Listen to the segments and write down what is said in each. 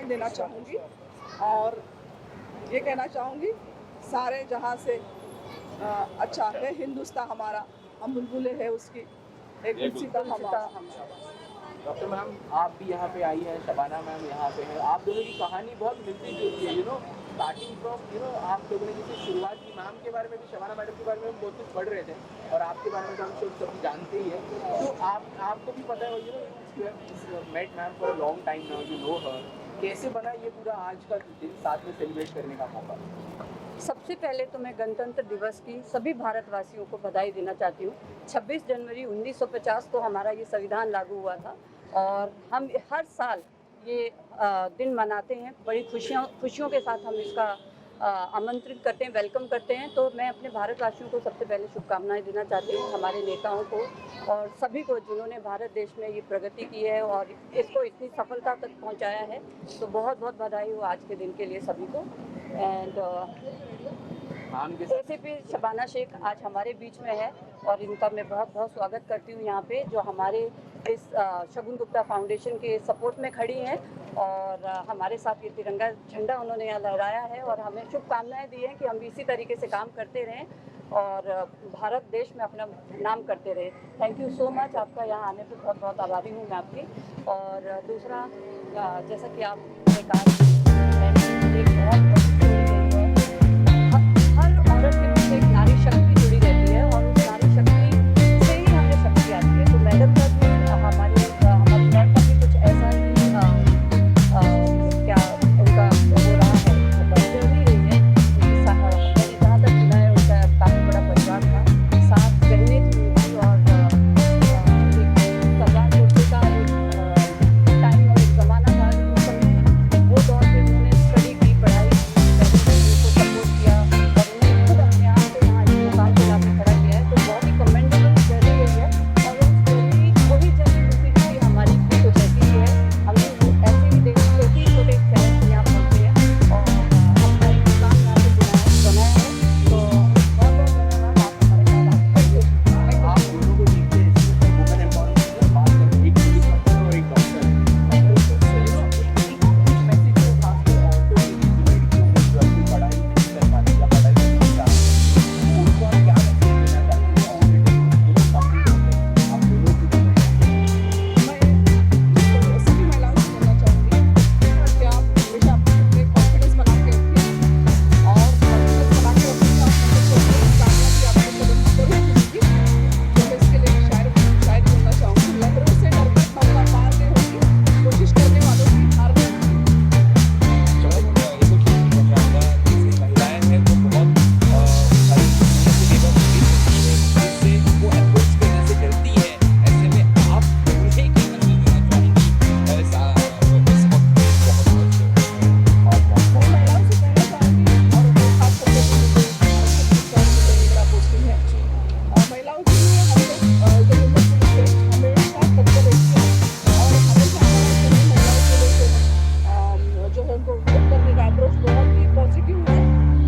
देना चाहूँगी और ये कहना चाहूँगी सारे जहाँ से अच्छा है हिंदुस्तान हमारा, हम बुलबुलें है उसकी एक गुलसिता हमारा। डॉक्टर मैम आप भी यहाँ पे आई हैं, शबाना मैम यहाँ पे हैं, आप दोनों की कहानी बहुत मिलती जुलती है, स्टार्टिंग फ्रॉम आप लोगों ने जैसे शुरुआत की, मैम के बारे में भी, शबाना मैडम के बारे में हम बहुत कुछ पढ़ रहे थे और आपके बारे में तो हम सब जानते ही हैं, तो आपको भी पता है met ma'am for long time now, you know her, कैसे बना ये पूरा आज का दिन साथ में सेलिब्रेट करने का मौका? सबसे पहले तो मैं गणतंत्र दिवस की सभी भारतवासियों को बधाई देना चाहती हूँ। 26 जनवरी 1950 को हमारा ये संविधान लागू हुआ था और हम हर साल ये दिन मनाते हैं। बड़ी खुशियों के साथ हम इसका आमंत्रित करते हैं, वेलकम करते हैं। तो मैं अपने भारतवासियों को सबसे पहले शुभकामनाएं देना चाहती हूँ, हमारे नेताओं को और सभी को जिन्होंने भारत देश में ये प्रगति की है और इसको इतनी सफलता तक पहुँचाया है। तो बहुत बहुत बधाई हो आज के दिन के लिए सभी को। एंड एसीपी शबाना शेख आज हमारे बीच में है और इनका मैं बहुत बहुत स्वागत करती हूँ यहाँ पे, जो हमारे इस शगुन गुप्ता फाउंडेशन के सपोर्ट में खड़ी हैं और हमारे साथ ये तिरंगा झंडा उन्होंने यहाँ लहराया है और हमें शुभकामनाएं दी हैं कि हम इसी तरीके से काम करते रहें और भारत देश में अपना नाम करते रहे। थैंक यू सो मच, आपका यहाँ आने पर बहुत बहुत आभारी हूँ मैं आपकी। और दूसरा, जैसा कि आपने कहा, मैंने एक बहुत हर औरत के पीछे एक नारी शक्ति जुड़ी रहती है और उस नारी शक्ति से ही हमें शक्ति आती है। तो मैडम का भी हमारे मैम का भी कुछ ऐसा ही क्या उनका हो रहा है, मतलब हो ही रही है। मैंने जहाँ तक सुना है उनका काफ़ी बड़ा परिवार था, 7 बहनें थी उनकी और सरदार कोटे का टाइम और एक ज़माना था वो दौर पे उन्होंने स्टडी की, पढ़ाई को सपोर्ट किया और उन्होंने खुद अपने आप को यहाँ इस मुकाम पे लाके खड़ा किया है। तो बहुत ही कमेंडेबल जर्नी रही है और उस जर्नी वही जर्नी दूसरी की हमारी भी कुछ ऐसी ही है। हमने ऐसे ही छोटे छोटे शहर से यहाँ पहुँचे हैं और अपना एक मुकाम यहाँ पे बनाया है। तो बहुत बहुत धन्यवाद, आप हमारे साथ आप दोनों को देखते हैं वुमेन एम्पावरमेंट की बात करें, एक पुलिस ऑफिसर और एक डॉक्टर, मैसेज है खासकर औरतों के लिए जो अपनी पढ़ाई नहीं कर पाती या पढ़ाई नहीं चाहती, उनको आप क्या मैसेज देना चाहते हैं? आप दोनों की मैं सभी महिलाओं से कहना चाहूँगी कि आप हमेशा अपने कॉन्फिडेंस बना के रखिए और कॉन्फिडेंस बना के रखिए। आप कामयाबी आपको जरूर मिलेगी। तो मैं इसके लिए शायद बोलना चाहूँगी, लहरों से डरकर नौका पार नहीं होगी, कोशिश करने वालों की हार नहीं होगी। महिलाएं हैं वो बहुत सारी चीज़ों से वो अप्रोच करने से डरती है, ऐसे में आप उन्हें क्या मैसेज देना चाहेंगी इस वक्त बहुत मैं महिलाओं से कहना चाहूँगी और वो खास करके मेरा पोस्टिंग है महिलाओं के लिए हम लोग जब उम्र से हमेशा तत्पर रहते हैं और हमेशा महिलाओं के लिए जो है उनको वोट करने का अप्रोच बहुत ही पॉजिटिव है।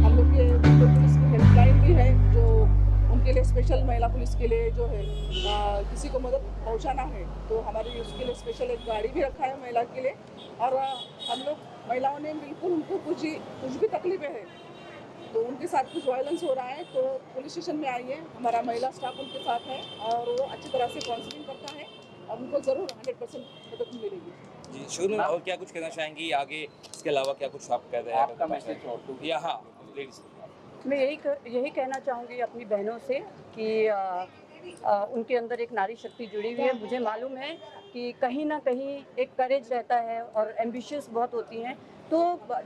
हम लोग के पुलिस की हेल्पलाइन भी है जो उनके लिए स्पेशल, महिला पुलिस के लिए जो है किसी को मदद पहुंचाना है तो हमारे उसके लिए स्पेशल एक गाड़ी भी रखा है महिला के लिए। और हम लोग महिलाओं ने बिल्कुल उनको कुछ भी तकलीफें हैं तो उनके साथ कुछ वायलेंस हो रहा है तो पुलिस स्टेशन में आइए, हमारा महिला स्टाफ उनके साथ है और वो अच्छी तरह से काउंसलिंग करता है और उनको ज़रूर 100% मदद मिलेगी। जी। शुरू में और क्या कुछ कहना चाहेंगी आगे, इसके अलावा क्या कुछ आप कह रहे हैं? आपका मैसेज औरतों को? या हाँ प्लीज़। मैं यही कहना चाहूँगी अपनी बहनों से कि उनके अंदर एक नारी शक्ति जुड़ी हुई है। मुझे मालूम है कि कहीं ना कहीं एक करेज रहता है और एम्बिशियस बहुत होती हैं, तो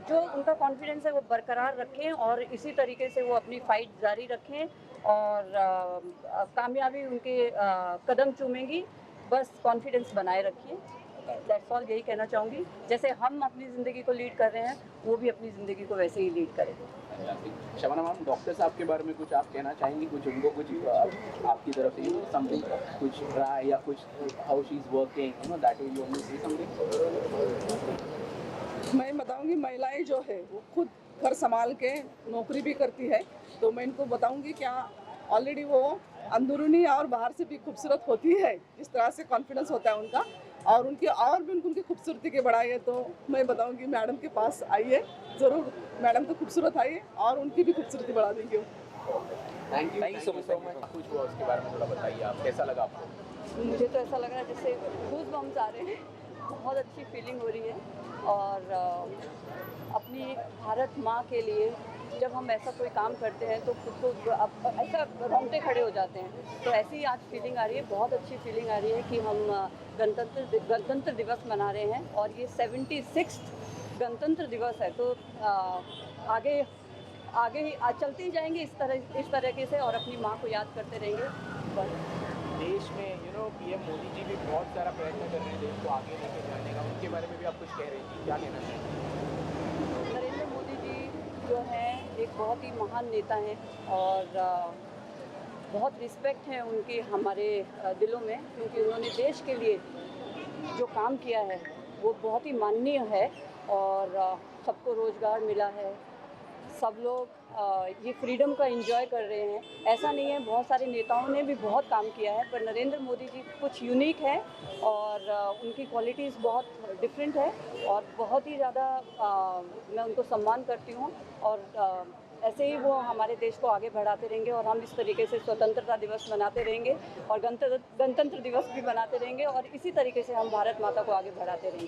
जो उनका कॉन्फिडेंस है वो बरकरार रखें और इसी तरीके से वो अपनी फाइट जारी रखें और कामयाबी उनके कदम चूमेंगी। बस कॉन्फिडेंस बनाए रखिए, दैट्स ऑल, यही कहना चाहूँगी। जैसे हम अपनी ज़िंदगी को लीड कर रहे हैं वो भी अपनी ज़िंदगी को वैसे ही लीड करें। शबाना मैम, डॉक्टर साहब के बारे में कुछ आप कहना चाहेंगी? कुछ उनको कुछ आपकी तरफ से समथिंग, कुछ राय या कुछ how she is working, that will you only say something? मैं बताऊंगी महिलाएं जो है वो खुद घर संभाल के नौकरी भी करती है तो मैं इनको बताऊंगी क्या ऑलरेडी वो अंदरूनी और बाहर से भी खूबसूरत होती है, जिस तरह से कॉन्फिडेंस होता है उनका और उनकी और भी उनकी खूबसूरती के बढ़ाई है, तो मैं बताऊंगी मैडम के पास आइए ज़रूर। मैडम तो खूबसूरत आई है और उनकी भी खूबसूरती बढ़ा देंगे। Thank you so much. कुछ हुआ उसके बारे में थोड़ा बताइए, आप कैसा लगा आपको? मुझे तो ऐसा लग रहा है जैसे गूज़ बम्स आ रहे हैं, बहुत अच्छी फीलिंग हो रही है। और अपनी भारत माँ के लिए जब हम ऐसा कोई काम करते हैं तो खुद को ऐसा रोंगटे खड़े हो जाते हैं। तो ऐसी ही आज फीलिंग आ रही है, बहुत अच्छी फीलिंग आ रही है कि हम गणतंत्र दिवस मना रहे हैं और ये 76th गणतंत्र दिवस है। तो आगे आगे ही चलते ही जाएंगे इस तरीके से और अपनी माँ को याद करते रहेंगे। बस देश में पीएम मोदी जी भी बहुत सारा प्रयत्न कर रहे हैं देश को आगे लेके जाने का, उनके बारे में भी आप कुछ कह रही थी, क्या कहना चाहिए? नरेंद्र मोदी जी जो हैं एक बहुत ही महान नेता हैं और बहुत रिस्पेक्ट है उनकी हमारे दिलों में, क्योंकि उन्होंने देश के लिए जो काम किया है वो बहुत ही माननीय है। और सबको रोज़गार मिला है, सब लोग ये फ्रीडम का एंजॉय कर रहे हैं। ऐसा नहीं है, बहुत सारे नेताओं ने भी बहुत काम किया है, पर नरेंद्र मोदी जी कुछ यूनिक है और उनकी क्वालिटीज़ बहुत डिफरेंट है और बहुत ही ज़्यादा मैं उनको सम्मान करती हूँ। और ऐसे ही वो हमारे देश को आगे बढ़ाते रहेंगे और हम इस तरीके से स्वतंत्रता दिवस मनाते रहेंगे और गणतंत्र दिवस भी मनाते रहेंगे और इसी तरीके से हम भारत माता को आगे बढ़ाते रहेंगे।